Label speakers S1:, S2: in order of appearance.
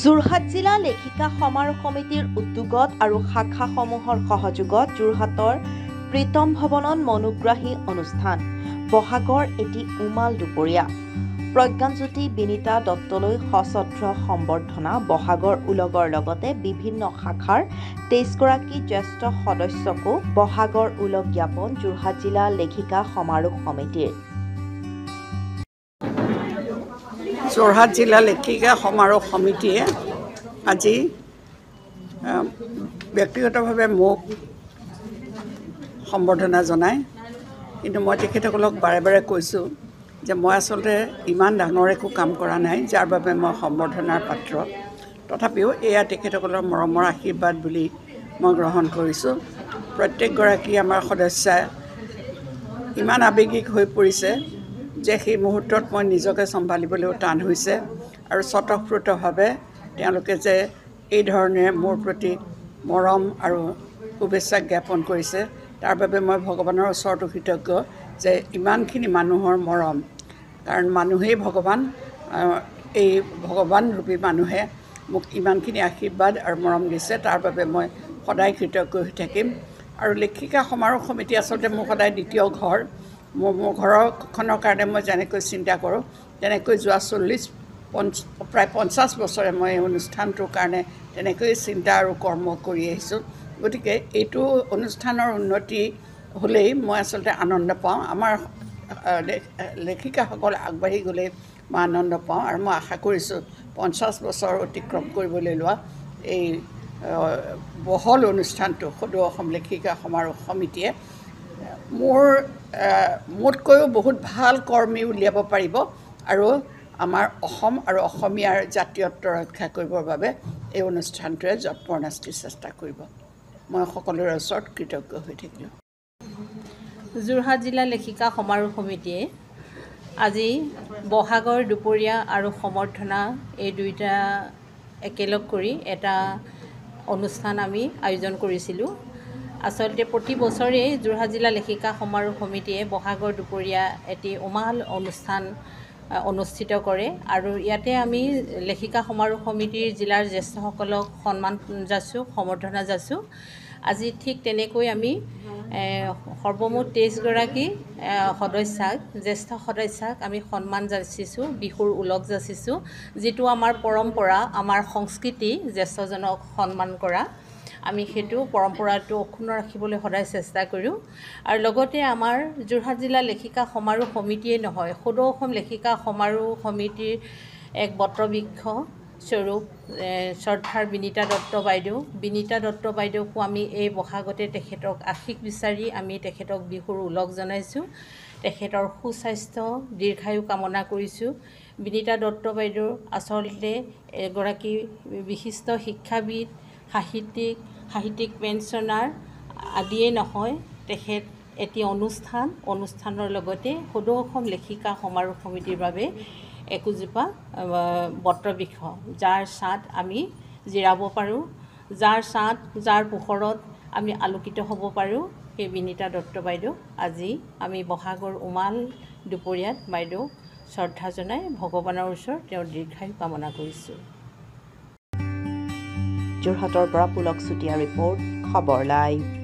S1: যোৰহাট জিলা লেখিকা সমাৰোহ সমিতিৰ উদ্যোগত আৰু শাখাসমূহৰ সহযোগত যোৰহাটৰ প্ৰীতম ভৱনত মনোগ্ৰাহী অনুষ্ঠান বহাগৰ এটি উমাল দুপৰীয়া প্ৰজ্ঞানজ্যোতি বিনীতা দত্তলৈ সশ্ৰদ্ধ সম্বৰ্ধনা বহাগৰ উলগৰ লগতে বিভিন্ন শাখাৰ 23 গৰাকী জ্যেষ্ঠ সদস্যকো বহাগৰ উলগ জ্ঞাপন যোৰহাট জিলা লেখিকা সমাৰোহ সমিতিৰ
S2: যোৰহাট জিলা লেখিকা সমাৰোহ সমিতিয়ে আজি ব্যক্তিগতভাৱে মোক সম্বৰ্ধনা জনায় কিন্তু মই তেখেতসকলক বাৰে বাৰে কৈছোঁ যে মই আচলতে ইমান ডাঙৰ একো কাম কৰা নাই যাৰ বাবে মই সম্বৰ্ধনাৰ পাত্ৰ তথাপিও এয়া তেখেতসকলৰ মৰমৰ আশীৰ্বাদ বুলি মই গ্ৰহণ কৰিছোঁ প্ৰত্যেকগৰাকী আমাৰ সদস্যাই ইমান আৱেগিক হৈ পৰিছে যে সেই মুহূৰ্তত মই নিজকে চম্ভালিবলৈও টান হৈছে আৰু স্বতঃস্ফূৰ্তভাৱে তেওঁলোকে যে এই ধৰণে মোৰ প্ৰতি মৰম আৰু শুভেচ্ছা জ্ঞাপন কৰিছে তাৰ বাবে মই ভগৱানৰ ওচৰতো কৃতজ্ঞ যে ইমানখিনি মানুহৰ মৰম কাৰণ মানুহেই ভগৱান এই ভগৱান ৰূপী মানুহে মোক ইমানখিনি আশীৰ্বাদ আৰু মৰম দিছে তাৰ বাবে মই সদায় কৃতজ্ঞ হৈ থাকিম আৰু লেখিকা সমাৰোহ সমিতি আচলতে মোৰ সদায় দ্বিতীয় ঘৰ মোৰ ঘৰখনৰ কাৰণে মই যেনেকৈ চিন্তা কৰোঁ তেনেকৈ যোৱা প্ৰায় 50 বছৰে মই এই অনুষ্ঠানটোৰ কাৰণে তেনেকৈ চিন্তা আৰু কৰ্ম কৰি আহিছোঁ গতিকে এইটো অনুষ্ঠানৰ উন্নতি হ'লেই মই আচলতে আনন্দ পাওঁ আমাৰ লেখিকাসকল আগবাঢ়ি গ'লেই মই আনন্দ পাওঁ আৰু মই আশা কৰিছোঁ 50 বছৰ অতিক্ৰম কৰিবলৈ লোৱা এই বহল অনুষ্ঠানটো সদৌ অসম লেখিকা সমাৰোহ সমিতিয়ে মোতকৈও বহুত ভাল কৰ্মী উলিয়াব পাৰিব আৰু আমাৰ অসম আৰু অসমীয়াৰ জাতীয়ত্ব ৰক্ষা কৰিবৰ বাবে এই অনুষ্ঠানটোৱে যৎপৰোনাস্তি চেষ্টা কৰিব মই সকলোৰে ওচৰত কৃতজ্ঞ হৈ থাকিলোঁ
S3: যোৰহাট জিলা লেখিকা সমাৰোহ সমিতিয়ে আজি বহাগৰ দুপৰীয়া আৰু সম্বৰ্ধনা এই দুইটা একেলগ কৰি এটা অনুষ্ঠান আমি আয়োজন কৰিছিলোঁ আচলতে প্ৰতি বছৰেই যোৰহাট জিলা লেখিকা সমাৰোহ সমিতিয়ে বহাগৰ দুপৰীয়া এটি উমাল অনুষ্ঠান অনুষ্ঠিত কৰে আৰু ইয়াতে আমি লেখিকা সমাৰোহ সমিতিৰ জিলাৰ জ্যেষ্ঠসকলক সন্মান যাচোঁ সম্বৰ্ধনা যাচোঁ আজি ঠিক তেনেকৈ আমি সৰ্বমুঠ 23 গৰাকী সদস্যাক জ্যেষ্ঠ সদস্যাক আমি সন্মান যাচিছোঁ বিহুৰ উলগ যাচিছোঁ যিটো আমাৰ পৰম্পৰা আমাৰ সংস্কৃতি জ্যেষ্ঠজনক সন্মান কৰা আমি সেইটো পৰম্পৰাটো অক্ষুণ্ণ ৰাখিবলৈ সদায় চেষ্টা কৰোঁ আৰু লগতে আমাৰ যোৰহাট জিলা লেখিকা সমাৰোহ সমিতিয়ে নহয় সদৌ অসম লেখিকা সমাৰোহ সমিতিৰ এক বটবৃক্ষ স্বৰূপ শ্ৰদ্ধাৰ বিনীতা দত্ত বাইদেউকো আমি এই বহাগতে তেখেতক আশীষ বিচাৰি আমি তেখেতক বিহুৰ উলগ জনাইছোঁ তেখেতৰ সুস্বাস্থ্য দীৰ্ঘায়ু কামনা কৰিছোঁ বিনীতা দত্ত বাইদেউ আচলতে এগৰাকী বিশিষ্ট শিক্ষাবিদ সাহিত্যিক পেঞ্চনাৰ আদিয়ে নহয় তেখেত এটি অনুষ্ঠানৰ লগতে সদৌ অসম লেখিকা সমাৰোহ সমিতিৰ বাবে একোজোপা বটবৃক্ষ যাৰ ছাঁত আমি জিৰাব পাৰোঁ যাৰ পোহৰত আমি আলোকিত হ'ব পাৰোঁ সেই বিনীতা দত্ত বাইদেউ আজি আমি বহাগৰ উমাল দুপৰীয়াত বাইদেউক শ্ৰদ্ধা জনাই ভগৱানৰ ওচৰত তেওঁৰ দীৰ্ঘায়ু কামনা কৰিছোঁ
S1: যোৰহাটৰ পৰা পুলক চুতীয়া ৰিপৰ্ট খবৰ লাইভ